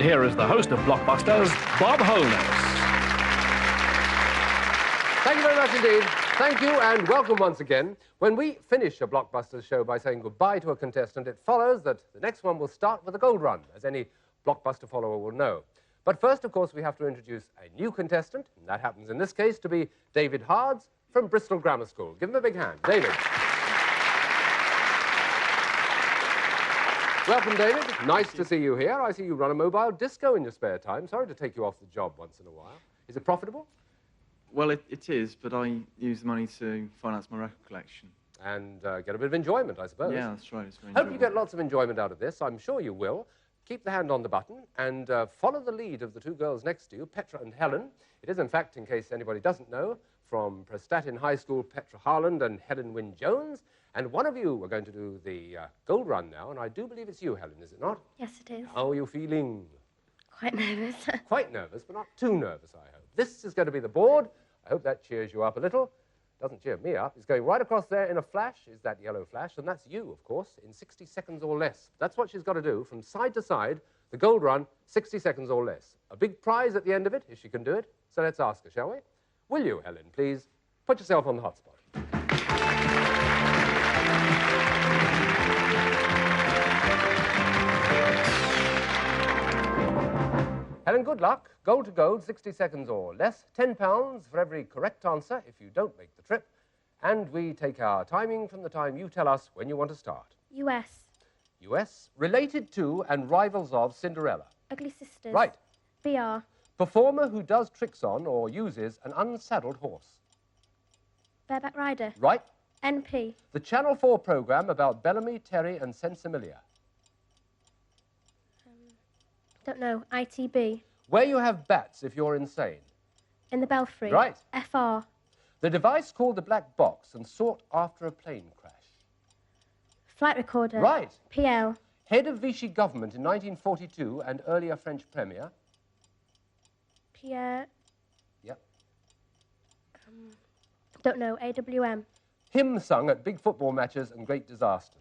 And here is the host of Blockbusters, Bob Holness. Thank you very much indeed. Thank you and welcome once again. When we finish a Blockbusters show by saying goodbye to a contestant, it follows that the next one will start with a gold run, as any Blockbuster follower will know. But first, of course, we have to introduce a new contestant, and that happens in this case to be David Hards from Bristol Grammar School. Give him a big hand. David. Welcome, David. Nice to see you here. I see you run a mobile disco in your spare time. Sorry to take you off the job once in a while. Is it profitable? Well, it is, but I use the money to finance my record collection. And get a bit of enjoyment, I suppose. Yeah, that's right. It's very Hope you get lots of enjoyment out of this. I'm sure you will. Keep the hand on the button and follow the lead of the two girls next to you, Petra and Helen. It is, in fact, in case anybody doesn't know, from Prestatyn High School, Petra Harland and Helen Wynne-Jones. And one of you are going to do the gold run now, and I do believe it's you, Helen, is it not? Yes, it is. How are you feeling? Quite nervous. Quite nervous, but not too nervous, I hope. This is going to be the board. I hope that cheers you up a little. Doesn't cheer me up. It's going right across there in a flash, is that yellow flash, and that's you, of course, in 60 seconds or less. That's what she's got to do, from side to side, the gold run, 60 seconds or less. A big prize at the end of it, if she can do it. So let's ask her, shall we? Will you, Helen, please put yourself on the hot spot? Helen, good luck. Gold to gold, 60 seconds or less. £10 for every correct answer if you don't make the trip. And we take our timing from the time you tell us when you want to start. US. US, related to and rivals of Cinderella. Ugly Sisters. Right. BR. Performer who does tricks on or uses an unsaddled horse. Bareback Rider. Right. NP. The Channel 4 programme about Bellamy, Terry and Sensimilia. Don't know. ITB. Where you have bats if you're insane. In the Belfry. Right. FR. The device called the black box and sought after a plane crash. Flight Recorder. Right. PL. Head of Vichy government in 1942 and earlier French premier. Pierre. Yep. Don't know. AWM. Hymn sung at big football matches and great disasters.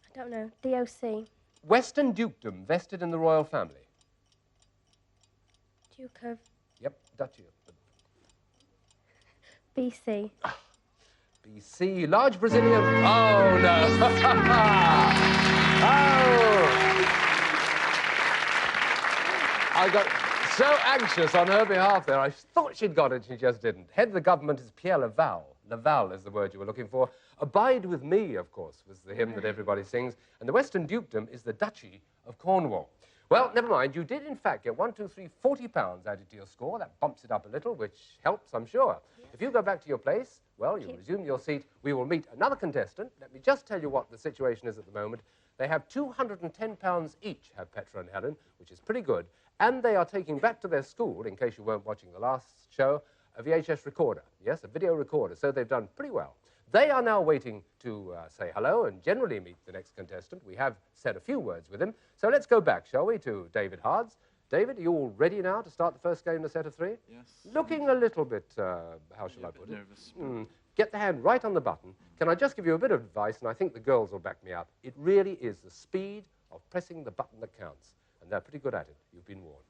I don't know. DOC. Western dukedom vested in the royal family. Duke of Yep, Duchy. BC. BC, large Brazilian... Oh, no. Oh! I got so anxious on her behalf there. I thought she'd got it, she just didn't. Head of the government is Pierre Laval. Laval is the word you were looking for. Abide with me, of course, was the hymn that everybody sings. And the Western Dukedom is the Duchy of Cornwall. Well, never mind. You did, in fact, get £40 added to your score. That bumps it up a little, which helps, I'm sure. Yes. If you go back to your place, well, you'll resume your seat. We will meet another contestant. Let me just tell you what the situation is at the moment. They have £210 each, have Petra and Helen, which is pretty good. And they are taking back to their school, in case you weren't watching the last show, a VHS recorder. Yes, a video recorder. So they've done pretty well. They are now waiting to say hello and generally meet the next contestant. We have said a few words with him. So let's go back, shall we, to David Hards. David, are you all ready now to start the first game in a set of three? Yes. Looking a little bit, how shall I put it? Nervous. Get the hand right on the button. Can I just give you a bit of advice, and I think the girls will back me up. It really is the speed of pressing the button that counts, and they're pretty good at it. You've been warned.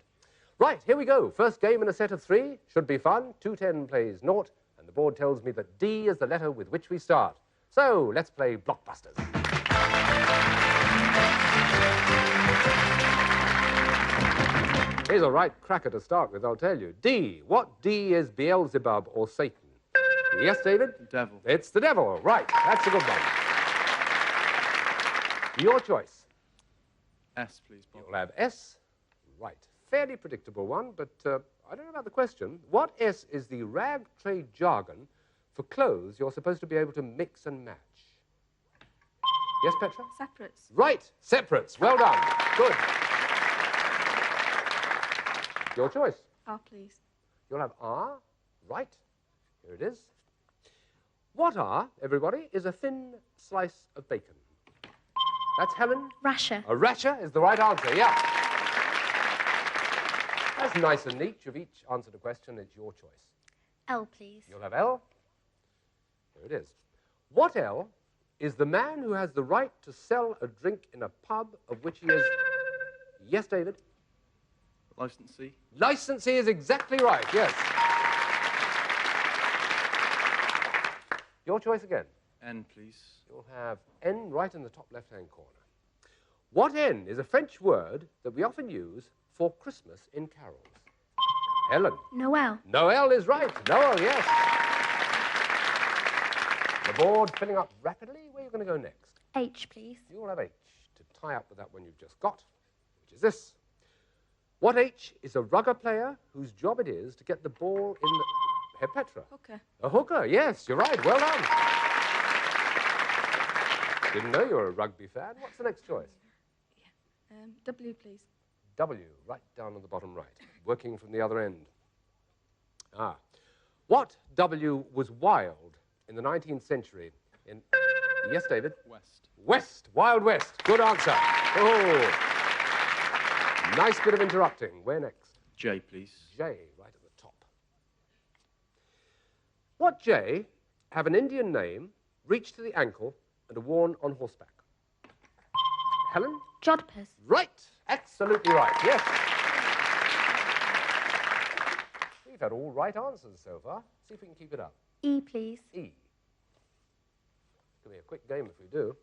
Right, here we go. First game in a set of three. Should be fun. 210 plays naught. And the board tells me that D is the letter with which we start. So, let's play Blockbusters. Here's a right cracker to start with, I'll tell you. D. What D is Beelzebub or Satan? Yes, David? The devil. It's the devil. Right, that's a good one. Your choice. S, please, Bob. You'll have S. Right. Fairly predictable one, but I don't know about the question. What S is the rag trade jargon for clothes you're supposed to be able to mix and match? Yes, Petra? Separates. Right. Separates. Well done. Good. Your choice. R, please. You'll have R. Right. Here it is. What R, everybody, is a thin slice of bacon? That's Helen. Rasher. A rasher is the right answer, yeah. That's nice and neat. You've each answered a question. It's your choice. L, please. You'll have L. Here it is. What L is the man who has the right to sell a drink in a pub of which he is... Yes, David? Licensee. Licensee is exactly right, yes. Your choice again. N, please. You'll have N right in the top left-hand corner. What N is a French word that we often use for Christmas in carols? Helen. Noel. Noel is right. Noel, yes. The board filling up rapidly. Where are you going to go next? H, please. You'll have H to tie up with that one you've just got, which is this. What H is a rugger player whose job it is to get the ball in the... Hey, Petra. Hooker. A hooker, yes, you're right. Well done. Didn't know you were a rugby fan. What's the next choice? W, please. W, right down on the bottom right, working from the other end. Ah. What W was wild in the 19th century in... Yes, David? West. West, Wild West. Good answer. Oh. Nice bit of interrupting. Where next? J, please. J, right at the top. What J have an Indian name, reach to the ankle, and are worn on horseback? Helen? Jodhpurs. Right. Absolutely right. Yes. We've had all right answers so far. See if we can keep it up. E, please. E. It's going to be a quick game if we do.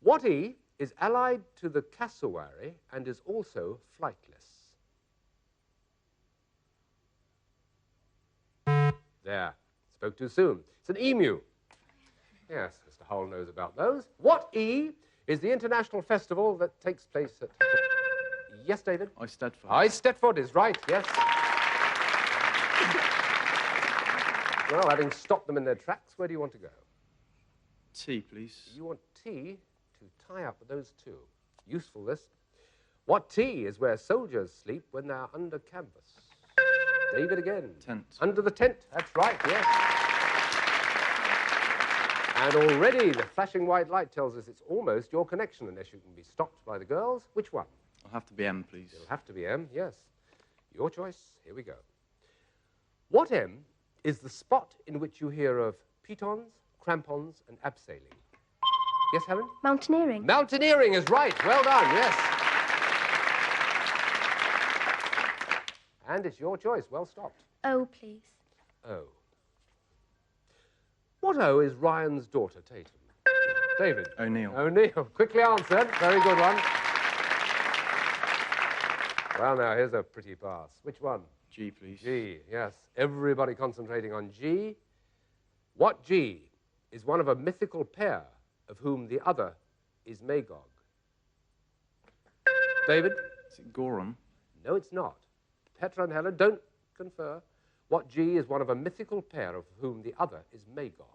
What E is allied to the cassowary and is also flightless? There. Spoke too soon. It's an emu. Yes, Mr. Hull knows about those. What E is the international festival that takes place at... Yes, David? Eisteddfod. Eisteddfod is right, yes. Well, having stopped them in their tracks, where do you want to go? T, please. You want T to tie up with those two. Useful, this. What T is where soldiers sleep when they're under canvas? David again. Tent. Under the tent, that's right, yes. And already the flashing white light tells us it's almost your connection unless you can be stopped by the girls. Which one? I'll have to be M, please. It'll have to be M, yes. Your choice. Here we go. What M is the spot in which you hear of pitons, crampons, and abseiling? Yes, Helen? Mountaineering. Mountaineering is right. Well done, yes. And it's your choice. Well stopped. O, please. O. What O is Ryan's daughter, Tatum? David? O'Neill. O'Neill. Quickly answered. Very good one. Well, now, here's a pretty pass. Which one? G, please. G, yes. Everybody concentrating on G. What G is one of a mythical pair of whom the other is Magog? David? Is it Goron? No, it's not. Petra and Helen, don't confer. What G is one of a mythical pair of whom the other is Magog?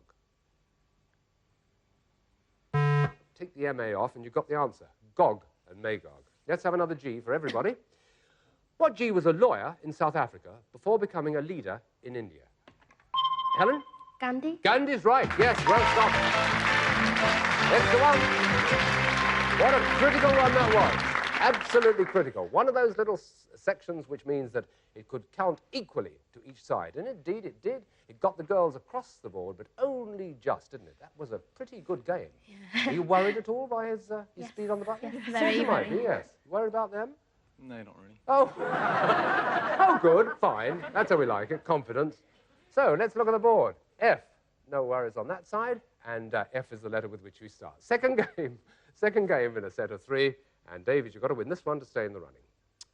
Take the M-A off and you've got the answer. Gog and Magog. Let's have another G for everybody. What G was a lawyer in South Africa before becoming a leader in India? Helen? Gandhi. Gandhi's right. Yes, well stopped. That's the one. What a critical one that was. Absolutely critical. One of those little sections which means that it could count equally to each side. And indeed it did. It got the girls across the board, but only just, didn't it? That was a pretty good game. Yeah. Are you worried at all by his Yes. speed on the button? Yes, very, You might very. be, yes. Worried about them? No, not really. Oh. Oh, good. Fine. That's how we like it. Confidence. So let's look at the board. F. No worries on that side. And F is the letter with which we start. Second game. Second game in a set of three. And David, you've got to win this one to stay in the running.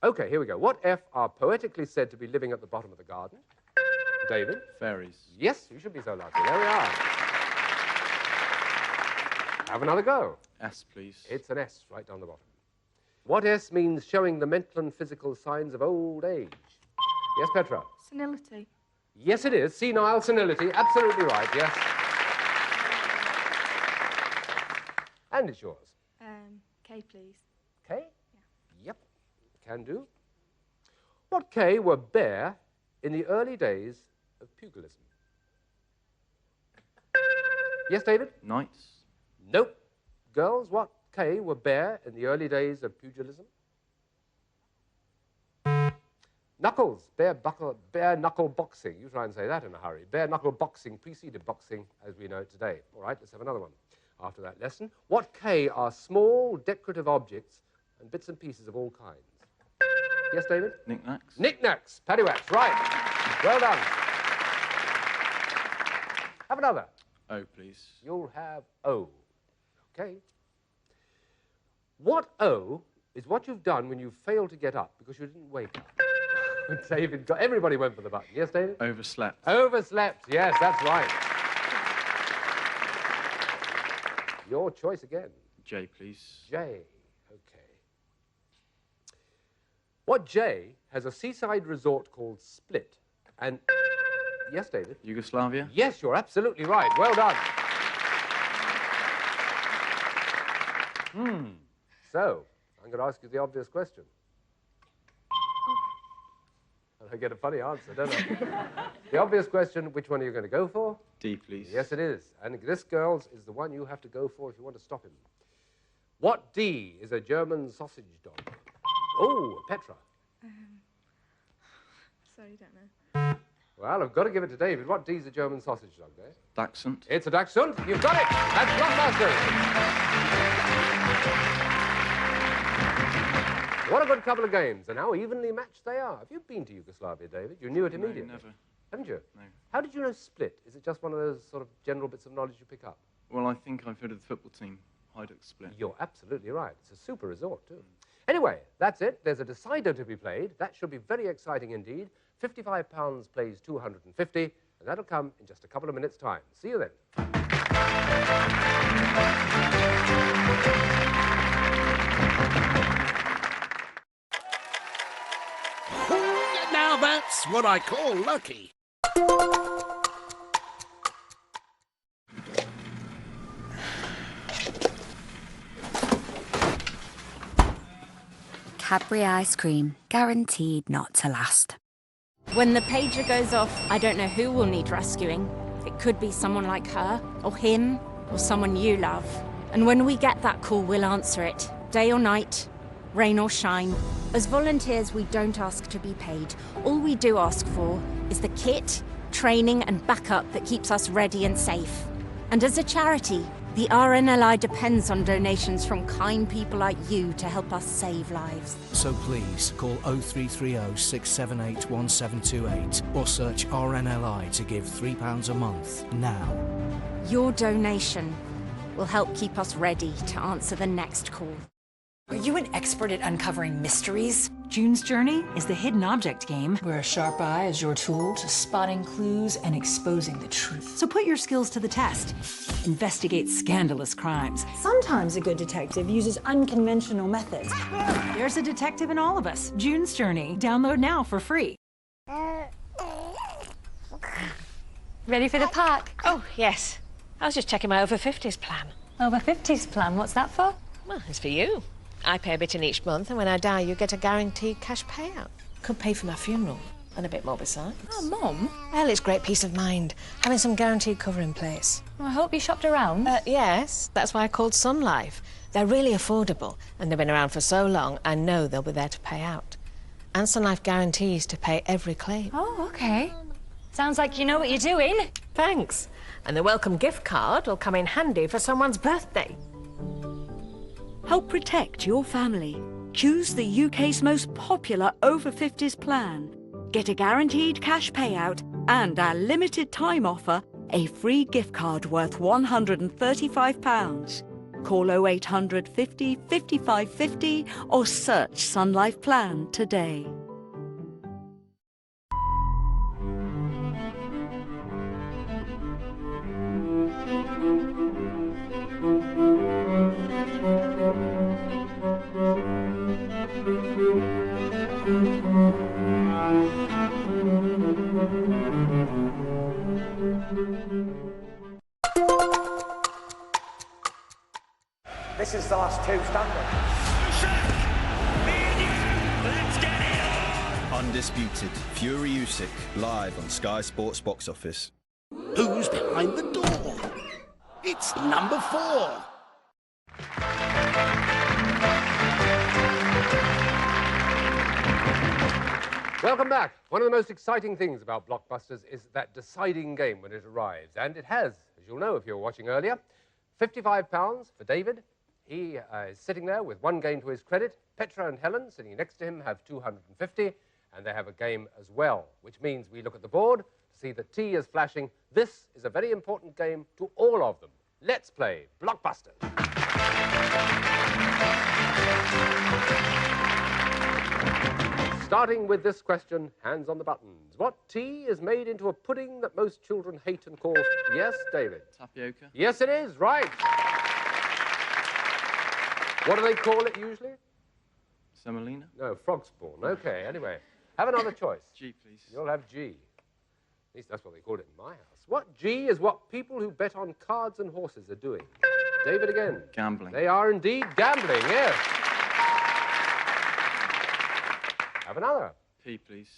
Okay, here we go. What F are poetically said to be living at the bottom of the garden? David? Fairies. Yes, you should be so lucky. There we are. Have another go. S, please. It's an S right down the bottom. What S means showing the mental and physical signs of old age? Yes, Petra? Senility. Yes, it is. Senile senility. Absolutely right, yes. And it's yours. K, please. K? Yep, can do. What K were bare in the early days of pugilism? Yes, David? Knights. Nope. Girls, what K were bare in the early days of pugilism? Knuckles, bare knuckle boxing. You try and say that in a hurry. Bare knuckle boxing preceded boxing as we know it today. All right, let's have another one. after that lesson. What K are small, decorative objects and bits and pieces of all kinds? Yes, David? Knickknacks. Knickknacks. Paddywhacks, right. Well done. Have another. O, please. You'll have O. Okay. What O is what you've done when you failed to get up because you didn't wake up? David got... Everybody went for the button. Yes, David? Overslept. Overslept. Yes, that's right. Your choice again. J, please. J. Okay. What J has a seaside resort called Split? And... Yes, David? Yugoslavia. Yes, you're absolutely right. Well done. So, I'm going to ask you the obvious question. And I get a funny answer, don't I? The obvious question, which one are you going to go for? D, please. Yes, it is. And this, girls, is the one you have to go for if you want to stop him. What D is a German sausage dog? Oh, Petra. Sorry, don't know. Well, I've got to give it to David. What D is a German sausage dog, eh? Dachshund. It's a Dachshund. You've got it. That's Blockbusters. What a good couple of games, and how evenly matched they are. Have you been to Yugoslavia, David? You knew it immediately. No, never. Haven't you? No. How did you know Split? Is it just one of those sort of general bits of knowledge you pick up? Well, I think I've heard of the football team, Hajduk Split. You're absolutely right. It's a super resort, too. Anyway, that's it. There's a decider to be played. That should be very exciting indeed. £55 plays 250, and that'll come in just a couple of minutes' time. See you then. Now that's what I call lucky. Cadbury ice cream, guaranteed not to last. When the pager goes off, I don't know who will need rescuing. It could be someone like her, or him, or someone you love. And when we get that call, we'll answer it, day or night, rain or shine. As volunteers, we don't ask to be paid. All we do ask for is the kit, training and backup that keeps us ready and safe. And as a charity, the RNLI depends on donations from kind people like you to help us save lives. So please call 0330 678 1728 or search RNLI to give £3 a month now. Your donation will help keep us ready to answer the next call. Are you an expert at uncovering mysteries? June's Journey is the hidden object game where a sharp eye is your tool to spotting clues and exposing the truth. So put your skills to the test. Investigate scandalous crimes. Sometimes a good detective uses unconventional methods. There's a detective in all of us. June's Journey. Download now for free. Ready for the park? Oh, yes. I was just checking my over 50s plan. Over 50s plan, what's that for? Well, it's for you. I pay a bit in each month, and when I die, you get a guaranteed cash payout. Could pay for my funeral, and a bit more besides. Oh, Mum. Well, it's great peace of mind, having some guaranteed cover in place. Well, I hope you shopped around. Yes, that's why I called Sun Life. They're really affordable, and they've been around for so long, I know they'll be there to pay out. And Sun Life guarantees to pay every claim. Oh, OK. Sounds like you know what you're doing. Thanks. And the welcome gift card will come in handy for someone's birthday. Help protect your family. Choose the UK's most popular over 50s plan. Get a guaranteed cash payout and our limited time offer, a free gift card worth £135. Call 0800 50 55 50 or search Sun Life Plan today. This is the last two standing. Let's get it on! Undisputed, Fury Usyk, live on Sky Sports Box Office. Who's behind the door? It's number 4. Welcome back. One of the most exciting things about Blockbusters is that deciding game when it arrives. And it has, as you'll know if you were watching earlier. £55 for David. He is sitting there with one game to his credit. Petra and Helen, sitting next to him, have 250, and they have a game as well, which means we look at the board to see that T is flashing. This is a very important game to all of them. Let's play Blockbusters. Starting with this question, hands on the buttons. What tea is made into a pudding that most children hate and call... Yes, David? Tapioca. Yes, it is, right. What do they call it usually? Semolina. No, frog spawn. Okay, anyway. Have another choice. G, please. You'll have G. At least that's what they called it in my house. What G is what people who bet on cards and horses are doing? David again. Gambling. They are indeed gambling, yes. Have another. P, please.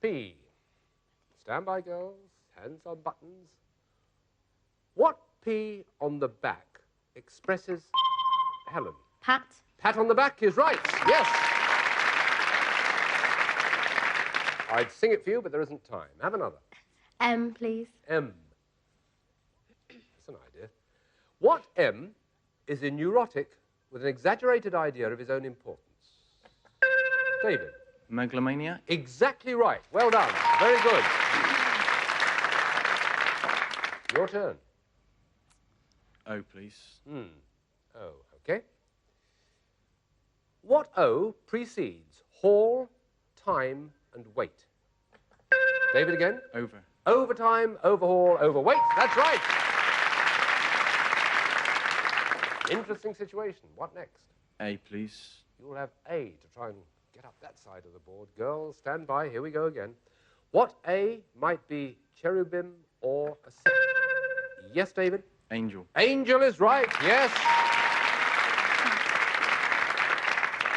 P. Stand by, girls. Hands on buttons. What P on the back expresses Helen? Pat. Pat on the back is right, yes. I'd sing it for you, but there isn't time. Have another. M, please. M. That's an idea. What M is a neurotic with an exaggerated idea of his own importance? David. Megalomaniac. Exactly right. Well done. Very good. Your turn. O, please. O, okay. What O precedes hall, time, and weight? David again. Over. Overtime, overhaul, overweight. That's right. Interesting situation. What next? A, please. You'll have A to try and get up that side of the board. Girls, stand by. Here we go again. What A might be cherubim or a... Yes, David? Angel. Angel is right, yes.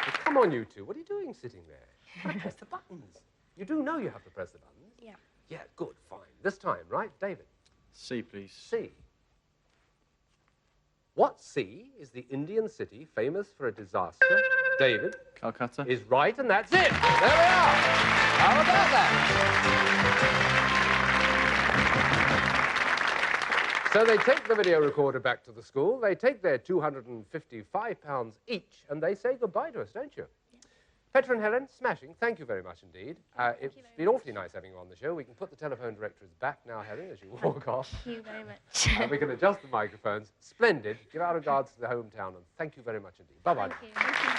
Well, come on, you two. What are you doing sitting there? You've got to press the buttons. You do know you have to press the buttons? Yeah. Yeah, good, fine. This time, right, David? C, please. C. What sea is the Indian city famous for a disaster? David? Calcutta. Is right, and that's it. There we are. How about that? So they take the video recorder back to the school, they take their £255 each, and they say goodbye to us, don't you? Yeah. Petra and Helen, smashing. Thank you very much indeed. It's been awfully nice having you on the show. We can put the telephone directories back now, Helen, as you walk off. Thank you very much. And we can adjust the microphones. Splendid. Give our regards to the hometown, and thank you very much indeed. Bye-bye. Thank you. Thank you.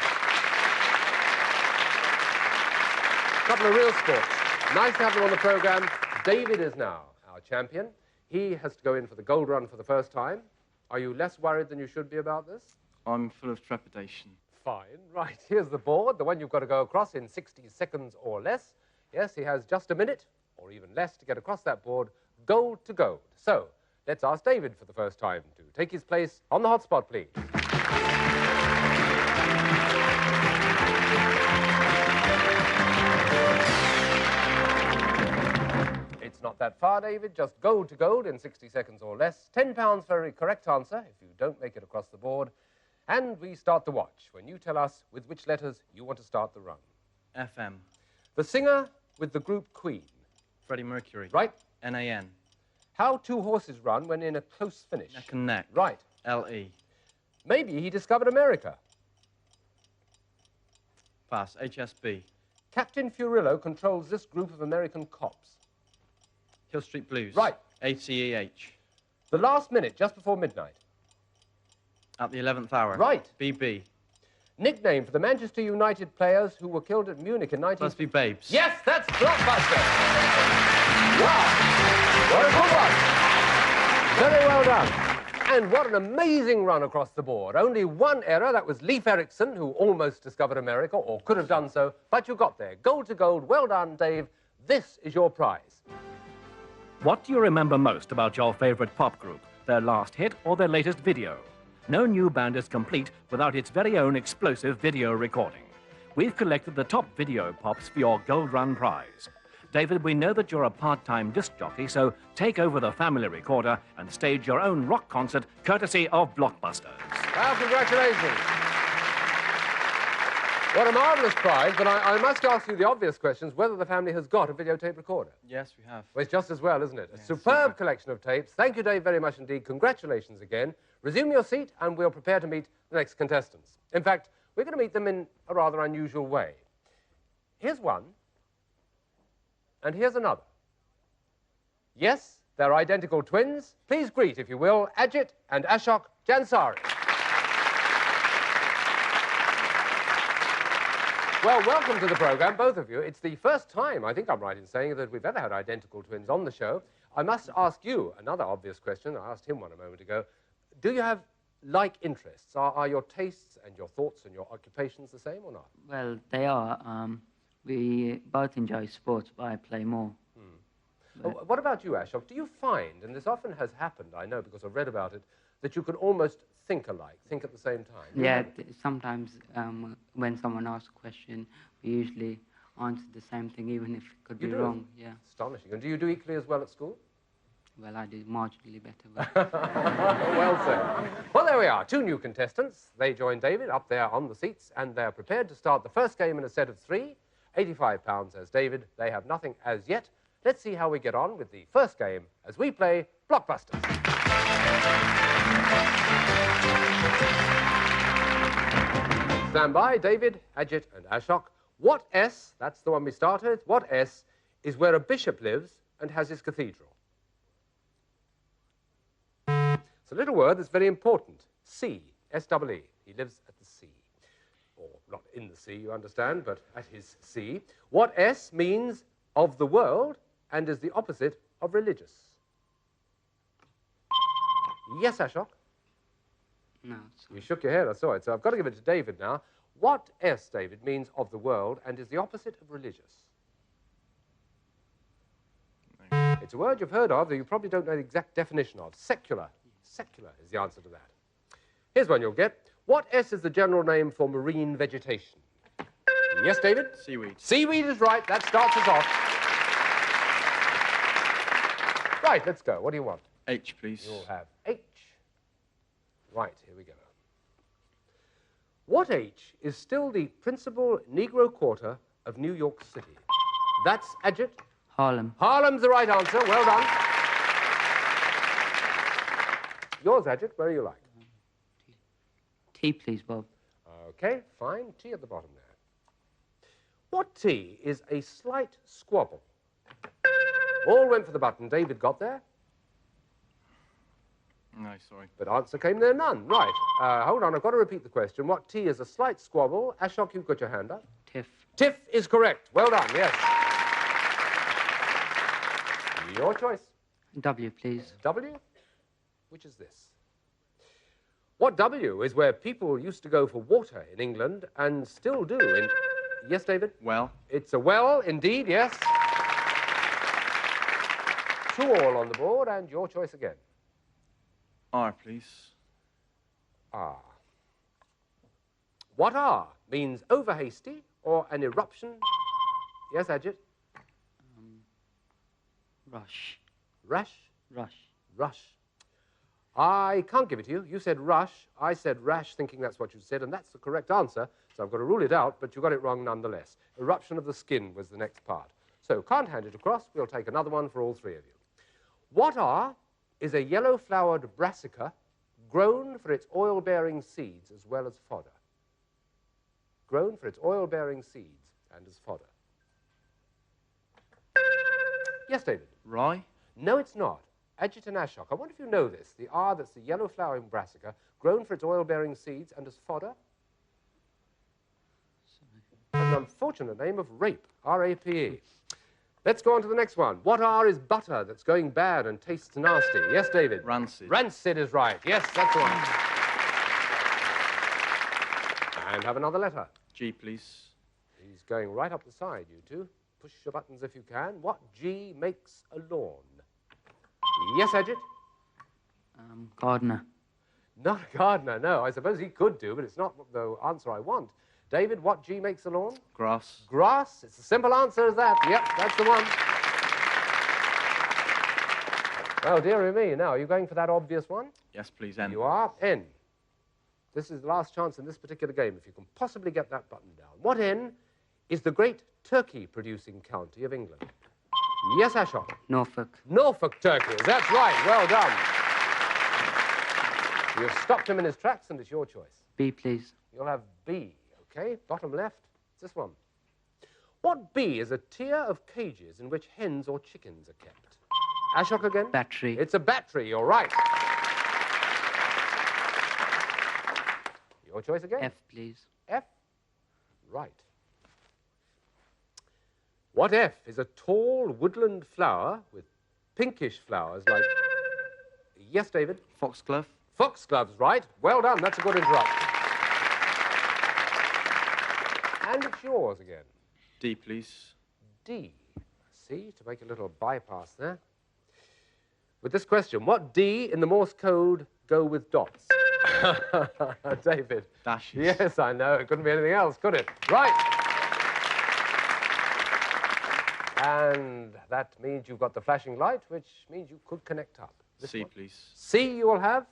Couple of real sports. Nice to have them on the programme. David is now our champion. He has to go in for the gold run for the first time. Are you less worried than you should be about this? I'm full of trepidation. Fine. Right, here's the board, the one you've got to go across in 60 seconds or less. Yes, he has just a minute, or even less, to get across that board, gold to gold. So, let's ask David for the first time to take his place on the hotspot, please. It's not that far, David. Just gold to gold in 60 seconds or less. £10 for every correct answer if you don't make it across the board. And we start the watch when you tell us with which letters you want to start the run. FM. The singer with the group Queen. Freddie Mercury. Right. NAN. How two horses run when in a close finish. Neck and neck. Right. LE. Maybe he discovered America. Pass. HSB. Captain Furillo controls this group of American cops. Hill Street Blues. Right. ACEH. The last minute, just before midnight. At the 11th hour. Right. BB. Nickname for the Manchester United players who were killed at Munich in 19... Must be Babes. Yes, that's Blockbuster. Wow. What a good one. Very well done. And what an amazing run across the board. Only one error. That was Leif Erikson, who almost discovered America, or could have done so, but you got there. Gold to gold. Well done, Dave. This is your prize. What do you remember most about your favourite pop group? Their last hit or their latest video? No new band is complete without its very own explosive video recording. We've collected the top video pops for your Gold Run prize. David, we know that you're a part-time disc jockey, so take over the family recorder and stage your own rock concert courtesy of Blockbusters. Well, congratulations. What a marvellous prize, but I must ask you the obvious questions, whether the family has got a videotape recorder. Yes, we have. Well, it's just as well, isn't it? A superb collection of tapes. Thank you, Dave, very much indeed. Congratulations again. Resume your seat, and we'll prepare to meet the next contestants. In fact, we're going to meet them in a rather unusual way. Here's one, and here's another. Yes, they're identical twins. Please greet, if you will, Ajit and Ashok Jansari. Well, welcome to the programme, both of you. It's the first time, I think I'm right in saying, that we've ever had identical twins on the show. I must ask you another obvious question. I asked him one a moment ago. Do you have like interests? Are your tastes and your thoughts and your occupations the same or not? Well, they are. We both enjoy sports, but I play more. What about you, Ashok? Do you find, and this often has happened, I know because I've read about it, that you can almost think alike, think at the same time? Yeah, sometimes when someone asks a question, we usually answer the same thing, even if it could be wrong. Yeah. Astonishing. And do you do equally as well at school? Well, I do marginally better. Well said. Well, there we are, 2 new contestants. They join David up there on the seats, and they're prepared to start the first game in a set of 3. £85 as David. They have nothing as yet. Let's see how we get on with the first game as we play Blockbusters. Stand by, David, Ajit and Ashok. What S, that's the one we started, what S is where a bishop lives and has his cathedral? It's a little word that's very important. Sea, S-E-E. He lives at the sea. Or not in the sea, you understand, but at his sea. What S means of the world and is the opposite of religious? Yes, Ashok? No. You shook your head, I saw it. So I've got to give it to David now. What S, David, means of the world and is the opposite of religious? It's a word you've heard of, though you probably don't know the exact definition of. Secular. Secular is the answer to that. Here's one you'll get. What S is the general name for marine vegetation? Yes, David? Seaweed. Seaweed is right. That starts us off. Right, let's go. What do you want? H, please. You'll have H. Right, here we go. What H is still the principal Negro quarter of New York City? That's Ajit. Harlem. Harlem's the right answer. Well done. Yours, Ajit. Where are you like? T, please, Bob. Okay, fine. T at the bottom there. What T is a slight squabble? All went for the button. David got there. No, sorry. But answer came there, none. Right. Hold on, I've got to repeat the question. What T is a slight squabble? Ashok, you've got your hand up. Tiff. Tiff is correct. Well done, yes. Your choice. W, please. W? Which is this? What W is where people used to go for water in England and still do in... Yes, David? Well. It's a well, indeed, yes. 2 all on the board, and your choice again. R, please. R. What R means over hasty or an eruption? Yes, Ajit? Rush. Rush? Rush. Rush. I can't give it to you. You said rush. I said rash, thinking that's what you said, and that's the correct answer, so I've got to rule it out, but you got it wrong nonetheless. Eruption of the skin was the next part. So, can't hand it across. We'll take another one for all 3 of you. What R is a yellow-flowered brassica grown for its oil-bearing seeds as well as fodder? Grown for its oil-bearing seeds and as fodder. Yes, David? Rye? No, it's not. Ajit and Ashok. I wonder if you know this. The R that's the yellow-flowering brassica grown for its oil-bearing seeds and as fodder. An unfortunate name of rape. R-A-P-E. Let's go on to the next one. What R is butter that's going bad and tastes nasty? Yes, David? Rancid. Rancid is right. Yes, that's the one. And have another letter. G, please. He's going right up the side, you two. Push your buttons if you can. What G makes a lawn? Yes, Ajit? Gardener. Not a gardener, no. I suppose he could do, but it's not the answer I want. David, what G makes a lawn? Grass. Grass. It's a simple answer as that. Yep, that's the one. Oh, dearie me. Now, are you going for that obvious one? Yes, please, N. You are. N. This is the last chance in this particular game, if you can possibly get that button down. What N is the great turkey-producing county of England? Yes, Ashok? Norfolk. Norfolk turkeys, that's right. Well done. You've stopped him in his tracks, and it's your choice. B, please. You'll have B, okay? Bottom left, it's this one. What B is a tier of cages in which hens or chickens are kept? Ashok again? Battery. It's a battery, you're right. Your choice again? F, please. F? Right. What F is a tall woodland flower with pinkish flowers like... Yes, David? Foxglove. Foxglove's right. Well done, that's a good interruption. And it's yours again. D, please. D. See, to make a little bypass there. With this question, what D in the Morse code go with dots? David. Dashes. Yes, I know. It couldn't be anything else, could it? Right. And that means you've got the flashing light, which means you could connect up. C, please. C you will have.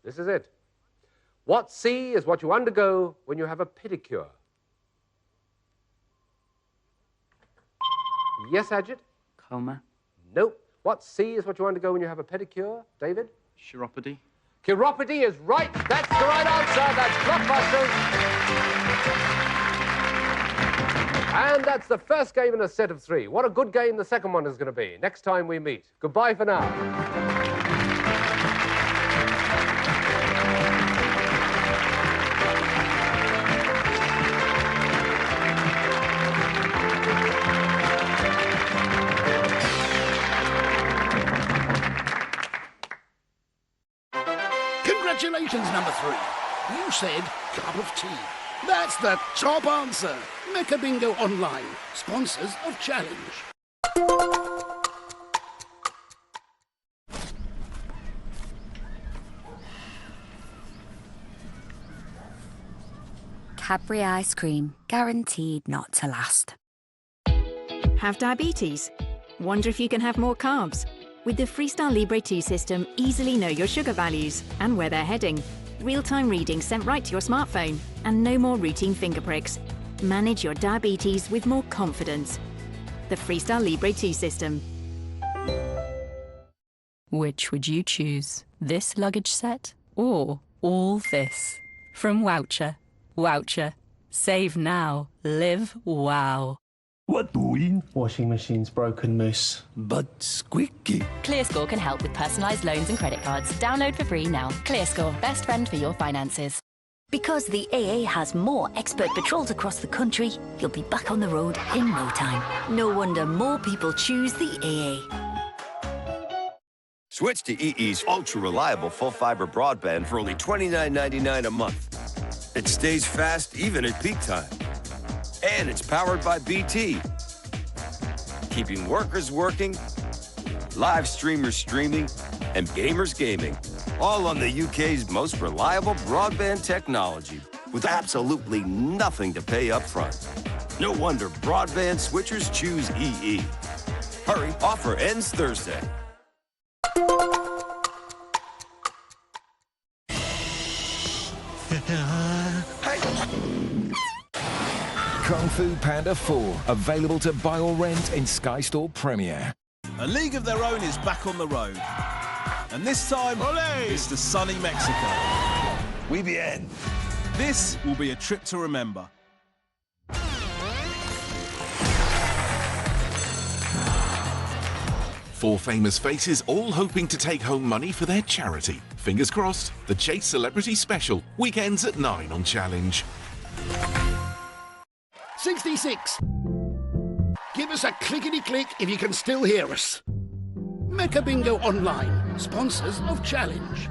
This is it. What C is what you undergo when you have a pedicure? Yes, Ajit? Coma. Nope. What C is what you undergo when you have a pedicure? David? Chiropody. Chiropody is right. That's the right answer. That's Blockbusters. And that's the first game in a set of 3. What a good game the second one is going to be. Next time we meet. Goodbye for now. Congratulations, number 3. You said cup of tea. That's the top answer. Mecca Bingo Online, sponsors of Challenge. Cadbury ice cream, guaranteed not to last. Have diabetes? Wonder if you can have more carbs? With the Freestyle Libre 2 system, easily know your sugar values and where they're heading. Real-time readings sent right to your smartphone, and no more routine finger pricks. Manage your diabetes with more confidence. The Freestyle Libre 2 system. Which would you choose? This luggage set or all this? From Woucher. Woucher. Save now. Live wow. What doing? Washing machine's broken, Moose. But squeaky. ClearScore can help with personalised loans and credit cards. Download for free now. ClearScore, best friend for your finances. Because the AA has more expert patrols across the country, you'll be back on the road in no time. No wonder more people choose the AA. Switch to EE's ultra-reliable full-fiber broadband for only $29.99 a month. It stays fast even at peak time. And it's powered by BT, keeping workers working, live streamers streaming, and gamers gaming, all on the UK's most reliable broadband technology, with absolutely nothing to pay up front. No wonder broadband switchers choose EE. Hurry, offer ends Thursday. Kung Fu Panda 4, available to buy or rent in Sky Store Premier. A League of Their Own is back on the road. And this time, it's to sunny Mexico. Muy bien. This will be a trip to remember. Four famous faces all hoping to take home money for their charity. Fingers crossed, the Chase Celebrity Special, weekends at 9 on Challenge. 66. Give us a clickety-click if you can still hear us. Mecca Bingo Online, sponsors of Challenge.